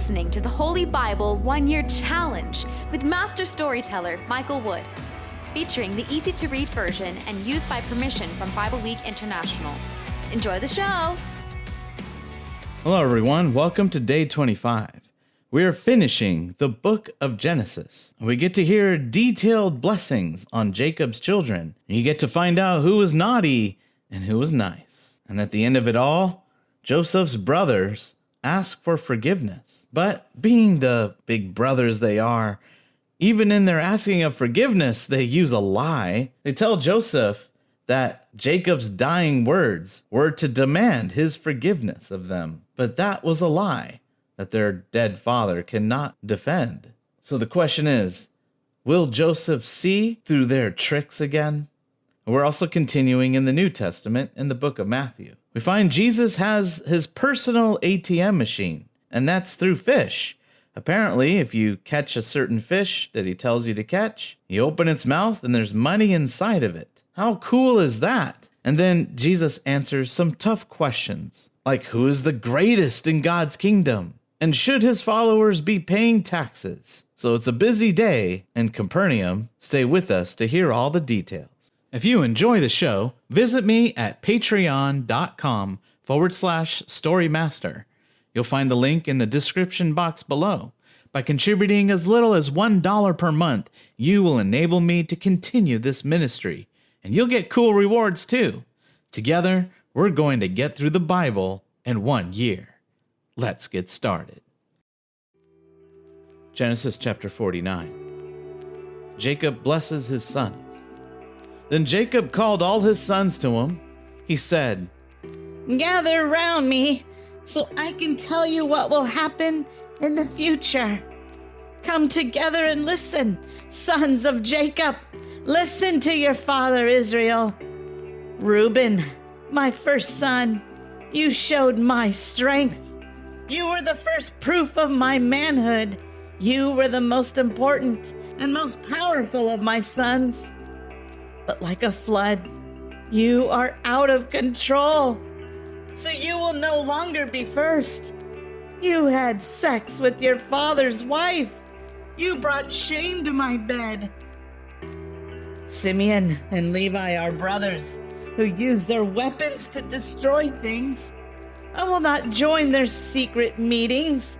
listening to the Holy Bible 1-Year Challenge with Master Storyteller Michael Wood, featuring the easy-to-read version and used by permission from Bible League International. Enjoy the show! Hello everyone, welcome to day 25. We are finishing the book of Genesis. We get to hear detailed blessings on Jacob's children. You get to find out who was naughty and who was nice. And at the end of it all, Joseph's brothers ask for forgiveness. But being the big brothers they are, even in their asking of forgiveness, they use a lie. They tell Joseph that Jacob's dying words were to demand his forgiveness of them. But that was a lie that their dead father cannot defend. So the question is, will Joseph see through their tricks again? We're also continuing in the New Testament in the book of Matthew. We find Jesus has his personal ATM machine, and that's through fish. Apparently, if you catch a certain fish that he tells you to catch, you open its mouth and there's money inside of it. How cool is that? And then Jesus answers some tough questions, like who is the greatest in God's kingdom? And should his followers be paying taxes? So it's a busy day in Capernaum. Stay with us to hear all the details. If you enjoy the show, visit me at patreon.com/storymaster. You'll find the link in the description box below. By contributing as little as $1 per month, you will enable me to continue this ministry, and you'll get cool rewards too. Together, we're going to get through the Bible in 1 year. Let's get started. Genesis chapter 49. Jacob blesses his sons. Then Jacob called all his sons to him. He said, "Gather round me so I can tell you what will happen in the future. Come together and listen, sons of Jacob. Listen to your father Israel. Reuben, my first son, you showed my strength. You were the first proof of my manhood. You were the most important and most powerful of my sons. But like a flood, you are out of control. So you will no longer be first. You had sex with your father's wife. You brought shame to my bed. Simeon and Levi are brothers who use their weapons to destroy things. I will not join their secret meetings.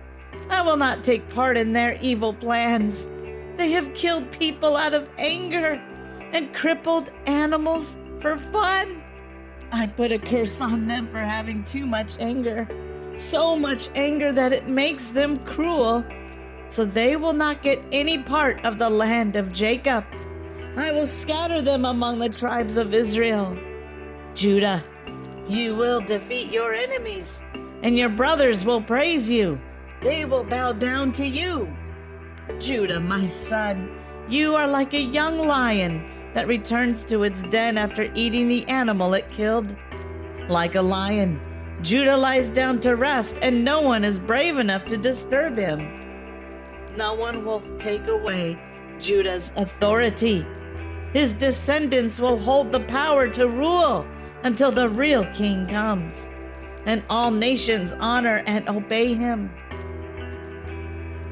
I will not take part in their evil plans. They have killed people out of anger and crippled animals for fun. I put a curse on them for having too much anger, so much anger that it makes them cruel, so they will not get any part of the land of Jacob. I will scatter them among the tribes of Israel. Judah, you will defeat your enemies, and your brothers will praise you. They will bow down to you. Judah, my son, you are like a young lion that returns to its den after eating the animal it killed. Like a lion, Judah lies down to rest, and no one is brave enough to disturb him. No one will take away Judah's authority. His descendants will hold the power to rule until the real king comes, and all nations honor and obey him.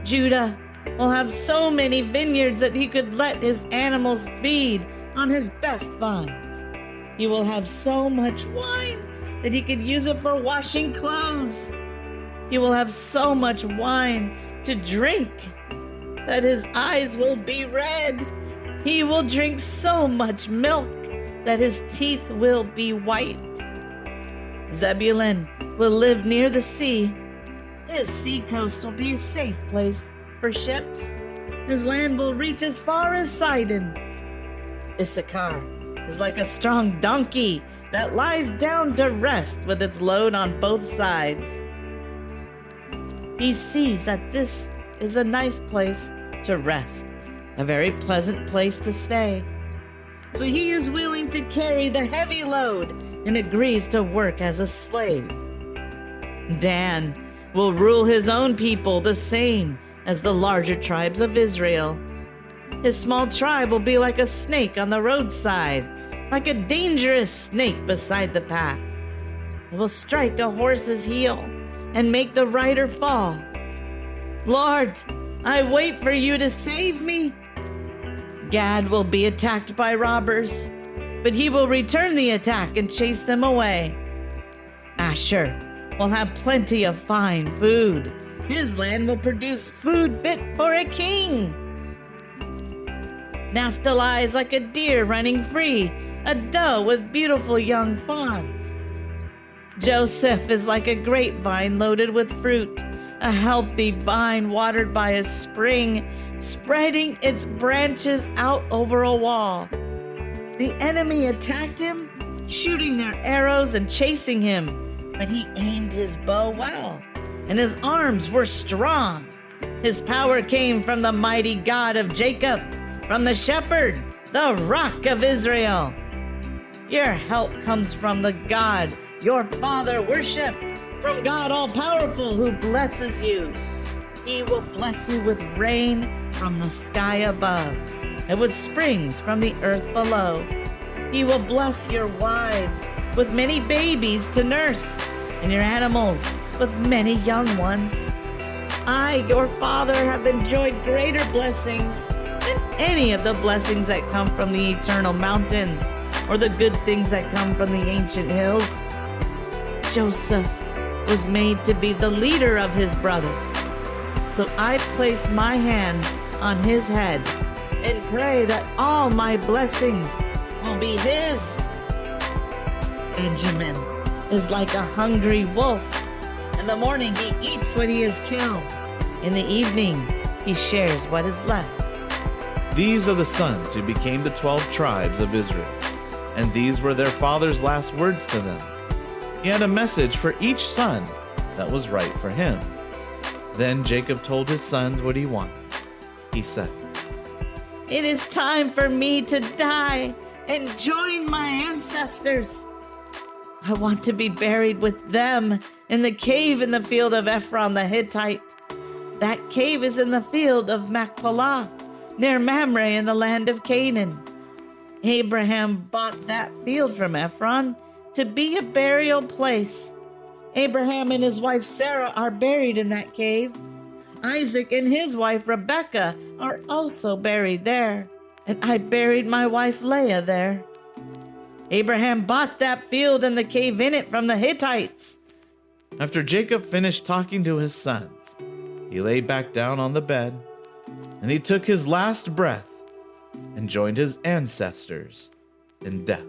Judah will have so many vineyards that he could let his animals feed on his best vines. He will have so much wine that he could use it for washing clothes. He will have so much wine to drink that his eyes will be red. He will drink so much milk that his teeth will be white. Zebulun will live near the sea. His seacoast will be a safe place for ships. His land will reach as far as Sidon. Issachar is like a strong donkey that lies down to rest with its load on both sides. He sees that this is a nice place to rest, a very pleasant place to stay. So he is willing to carry the heavy load and agrees to work as a slave. Dan will rule his own people the same as the larger tribes of Israel. His small tribe will be like a snake on the roadside, like a dangerous snake beside the path. It will strike a horse's heel and make the rider fall. Lord, I wait for you to save me. Gad will be attacked by robbers, but he will return the attack and chase them away. Asher will have plenty of fine food. His land will produce food fit for a king. Naphtali is like a deer running free, a doe with beautiful young fawns. Joseph is like a grapevine loaded with fruit, a healthy vine watered by a spring, spreading its branches out over a wall. The enemy attacked him, shooting their arrows and chasing him, but he aimed his bow well, and his arms were strong. His power came from the mighty God of Jacob, from the shepherd, the rock of Israel. Your help comes from the God your father worshiped, from God all-powerful who blesses you. He will bless you with rain from the sky above and with springs from the earth below. He will bless your wives with many babies to nurse and your animals with many young ones. I, your father, have enjoyed greater blessings than any of the blessings that come from the eternal mountains or the good things that come from the ancient hills. Joseph was made to be the leader of his brothers. So I place my hand on his head and pray that all my blessings will be his. Benjamin is like a hungry wolf. In the morning he eats what he has killed. In the evening he shares what is left. These are the sons who became the 12 tribes of Israel, and these were their father's last words to them. He had a message for each son that was right for him. Then Jacob told his sons what he wanted. He said, "It is time for me to die and join my ancestors. I want to be buried with them in the cave in the field of Ephron the Hittite. That cave is in the field of Machpelah, near Mamre in the land of Canaan. Abraham bought that field from Ephron to be a burial place. Abraham and his wife Sarah are buried in that cave. Isaac and his wife Rebekah are also buried there, and I buried my wife Leah there. Abraham bought that field and the cave in it from the Hittites." After Jacob finished talking to his sons, he lay back down on the bed, and he took his last breath and joined his ancestors in death.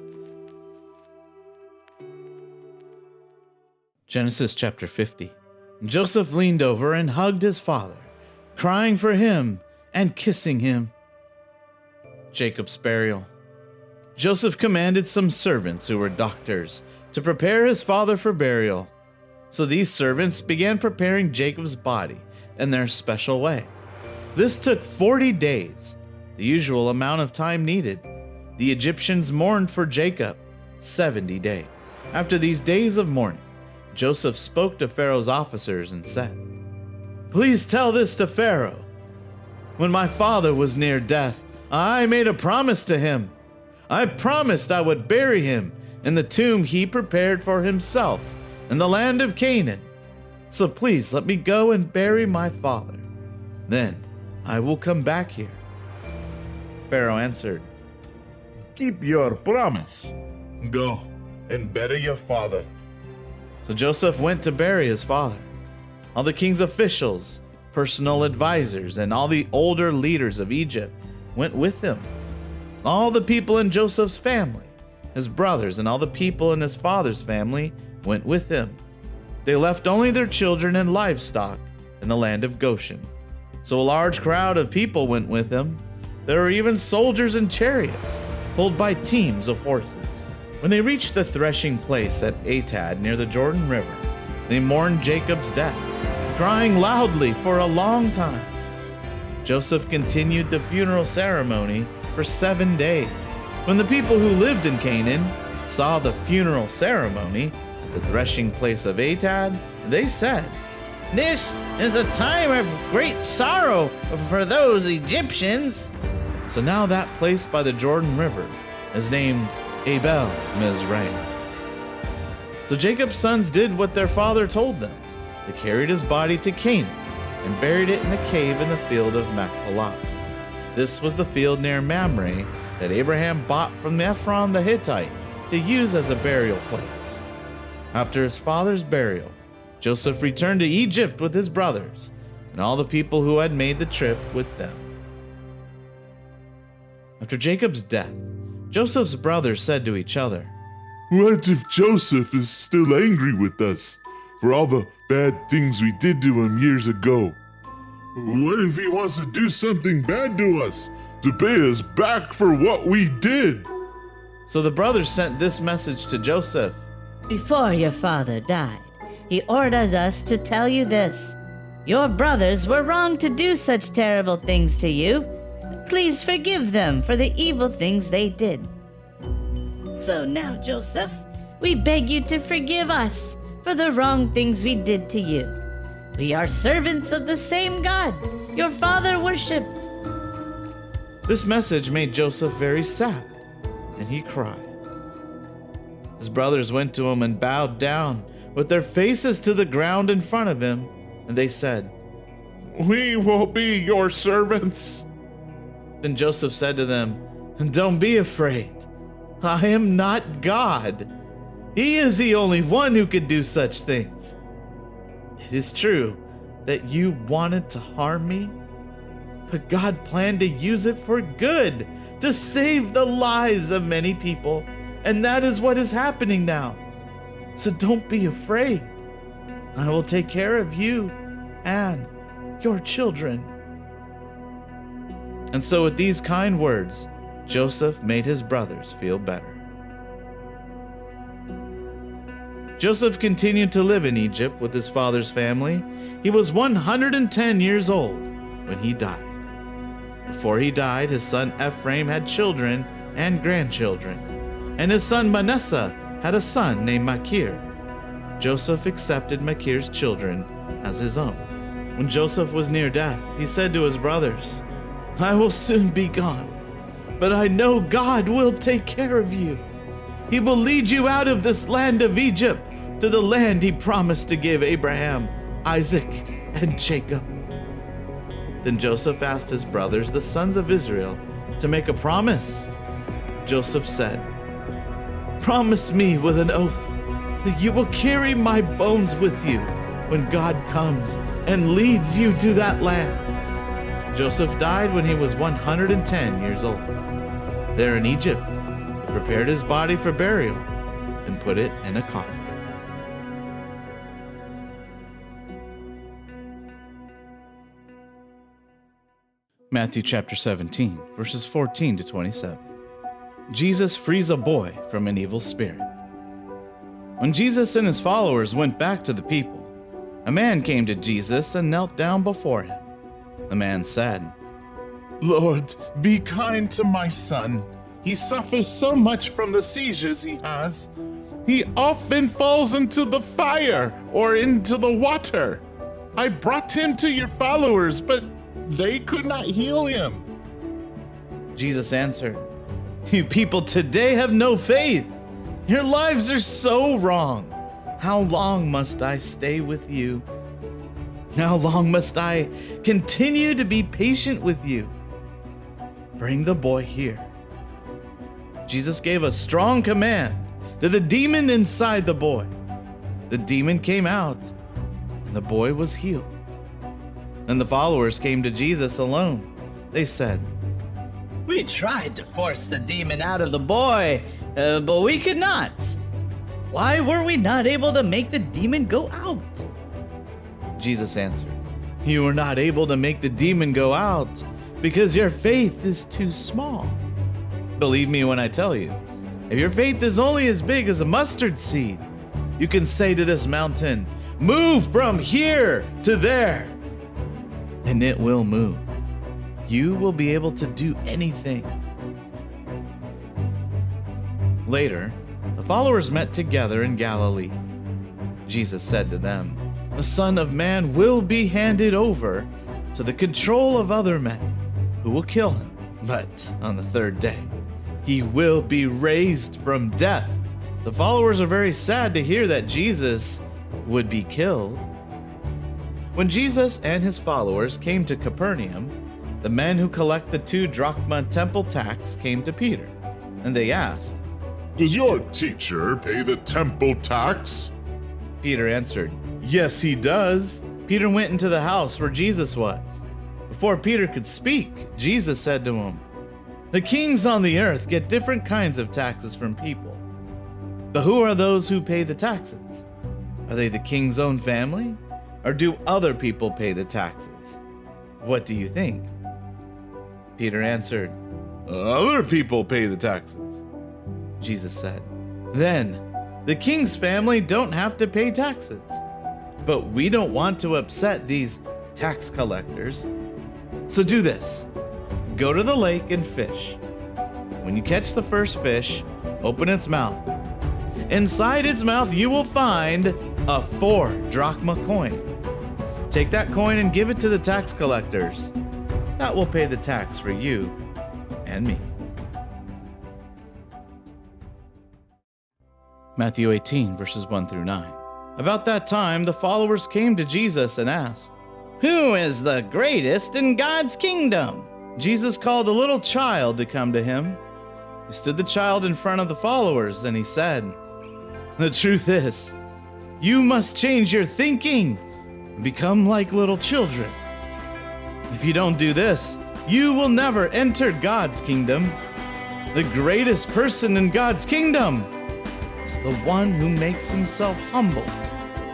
Genesis chapter 50. Joseph leaned over and hugged his father, crying for him and kissing him. Jacob's burial. Joseph commanded some servants who were doctors to prepare his father for burial. So these servants began preparing Jacob's body in their special way. This took 40 days, the usual amount of time needed. The Egyptians mourned for Jacob 70 days. After these days of mourning, Joseph spoke to Pharaoh's officers and said, "Please tell this to Pharaoh. When my father was near death, I made a promise to him. I promised I would bury him in the tomb he prepared for himself in the land of Canaan. So please let me go and bury my father. Then I will come back here." Pharaoh answered, Keep your promise. Go and bury your father. So Joseph went to bury his father. All the king's officials, personal advisors, and all the older leaders of Egypt went with him. All the people in Joseph's family, his brothers, and all the people in his father's family went with him. They left only their children and livestock in the land of Goshen. So a large crowd of people went with him. There were even soldiers in chariots, pulled by teams of horses. When they reached the threshing place at Atad near the Jordan River, they mourned Jacob's death, crying loudly for a long time. Joseph continued the funeral ceremony for 7 days. When the people who lived in Canaan saw the funeral ceremony at the threshing place of Atad, they said, "This is a time of great sorrow for those Egyptians." So now that place by the Jordan River is named Abel Mizraim. So Jacob's sons did what their father told them. They carried his body to Canaan and buried it in the cave in the field of Machpelah. This was the field near Mamre that Abraham bought from Ephron the Hittite to use as a burial place. After his father's burial, Joseph returned to Egypt with his brothers and all the people who had made the trip with them. After Jacob's death, Joseph's brothers said to each other, What if Joseph is still angry with us for all the bad things we did to him years ago? What if he wants to do something bad to us to pay us back for what we did? So the brothers sent this message to Joseph. Before your father died, he ordered us to tell you this. Your brothers were wrong to do such terrible things to you. Please forgive them for the evil things they did. So now, Joseph, we beg you to forgive us for the wrong things we did to you. We are servants of the same God your father worshipped. This message made Joseph very sad, and he cried. His brothers went to him and bowed down with their faces to the ground in front of him, and they said, We will be your servants. Then Joseph said to them, Don't be afraid. I am not God. He is the only one who could do such things. It is true that you wanted to harm me, but God planned to use it for good, to save the lives of many people, and that is what is happening now. So don't be afraid. I will take care of you and your children. And so with these kind words, Joseph made his brothers feel better. Joseph continued to live in Egypt with his father's family. He was 110 years old when he died. Before he died, his son Ephraim had children and grandchildren, and his son Manasseh had a son named Machir. Joseph accepted Machir's children as his own. When Joseph was near death, he said to his brothers, I will soon be gone, but I know God will take care of you. He will lead you out of this land of Egypt to the land he promised to give Abraham, Isaac, and Jacob. Then Joseph asked his brothers, the sons of Israel, to make a promise. Joseph said, Promise me with an oath that you will carry my bones with you when God comes and leads you to that land. Joseph died when he was 110 years old. There in Egypt, he prepared his body for burial and put it in a coffin. Matthew chapter 17, verses 14 to 27. Jesus frees a boy from an evil spirit. When Jesus and his followers went back to the people, a man came to Jesus and knelt down before him. The man said, Lord, be kind to my son. He suffers so much from the seizures he has. He often falls into the fire or into the water. I brought him to your followers, but they could not heal him. Jesus answered, You people today have no faith. Your lives are so wrong. How long must I stay with you? How long must I continue to be patient with you? Bring the boy here. Jesus gave a strong command to the demon inside the boy. The demon came out, and the boy was healed. Then the followers came to Jesus alone. They said, We tried to force the demon out of the boy, but we could not. Why were we not able to make the demon go out? Jesus answered, You were not able to make the demon go out because your faith is too small. Believe me when I tell you, if your faith is only as big as a mustard seed, you can say to this mountain, Move from here to there, and it will move. You will be able to do anything. Later, the followers met together in Galilee. Jesus said to them, The Son of Man will be handed over to the control of other men who will kill him. But on the third day, he will be raised from death. The followers are very sad to hear that Jesus would be killed. When Jesus and his followers came to Capernaum, the men who collect the 2 drachma temple tax came to Peter, and they asked, Does your teacher pay the temple tax? Peter answered, Yes, he does. Peter went into the house where Jesus was. Before Peter could speak, Jesus said to him, The kings on the earth get different kinds of taxes from people. But who are those who pay the taxes? Are they the king's own family? Or do other people pay the taxes? What do you think? Peter answered, Other people pay the taxes. Jesus said, Then the king's family don't have to pay taxes. But we don't want to upset these tax collectors. So do this. Go to the lake and fish. When you catch the first fish, open its mouth. Inside its mouth you will find a 4 drachma coin. Take that coin and give it to the tax collectors. That will pay the tax for you and me. Matthew 18, verses 1 through 9. About that time, the followers came to Jesus and asked, Who is the greatest in God's kingdom? Jesus called a little child to come to him. He stood the child in front of the followers, and he said, The truth is, you must change your thinking and become like little children. If you don't do this, you will never enter God's kingdom. The greatest person in God's kingdom is the one who makes himself humble,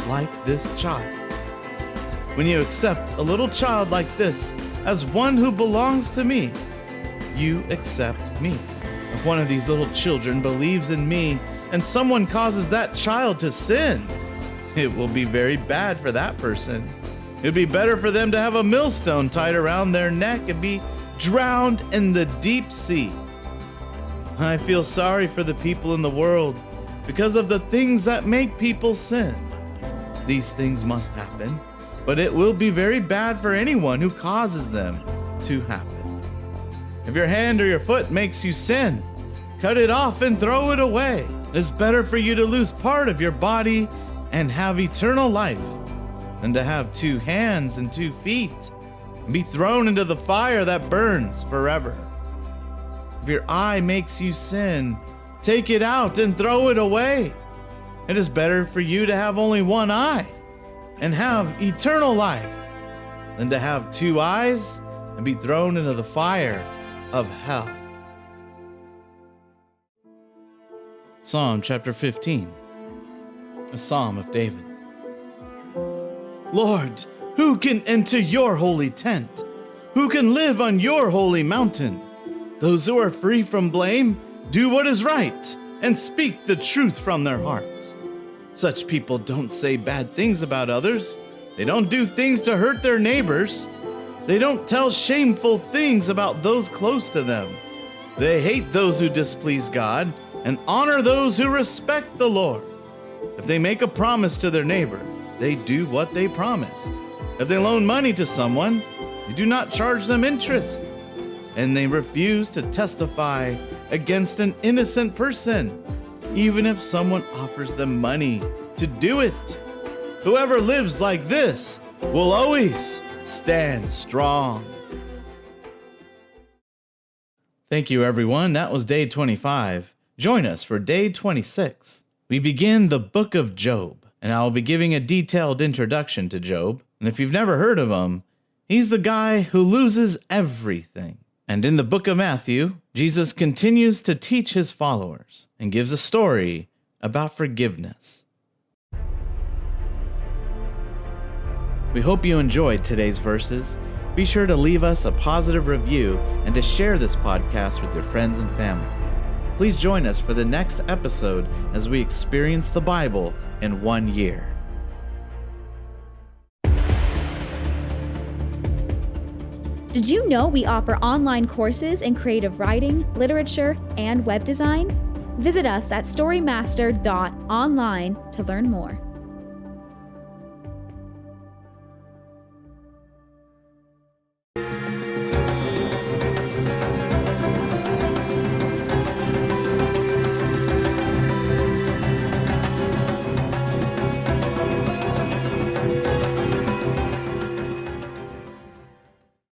like this child. When you accept a little child like this as one who belongs to me, you accept me. If one of these little children believes in me and someone causes that child to sin, it will be very bad for that person. It would be better for them to have a millstone tied around their neck and be drowned in the deep sea. I feel sorry for the people in the world because of the things that make people sin. These things must happen, but it will be very bad for anyone who causes them to happen. If your hand or your foot makes you sin, cut it off and throw it away. It's better for you to lose part of your body and have eternal life than to have 2 hands and 2 feet and be thrown into the fire that burns forever. If your eye makes you sin, take it out and throw it away. It is better for you to have only 1 eye and have eternal life than to have 2 eyes and be thrown into the fire of hell. Psalm chapter 15, a psalm of David. Lord, who can enter your holy tent? Who can live on your holy mountain? Those who are free from blame, do what is right, and speak the truth from their hearts. Such people don't say bad things about others. They don't do things to hurt their neighbors. They don't tell shameful things about those close to them. They hate those who displease God and honor those who respect the Lord. If they make a promise to their neighbor, they do what they promised. If they loan money to someone, they do not charge them interest. And they refuse to testify against an innocent person, even if someone offers them money to do it. Whoever lives like this will always stand strong. Thank you, everyone. That was day 25. Join us for day 26. We begin the book of Job, and I will be giving a detailed introduction to Job. And if you've never heard of him, he's the guy who loses everything. And in the book of Matthew, Jesus continues to teach his followers and gives a story about forgiveness. We hope you enjoyed today's verses. Be sure to leave us a positive review and to share this podcast with your friends and family. Please join us for the next episode as we experience the Bible in 1 year. Did you know we offer online courses in creative writing, literature, and web design? Visit us at storymaster.online to learn more.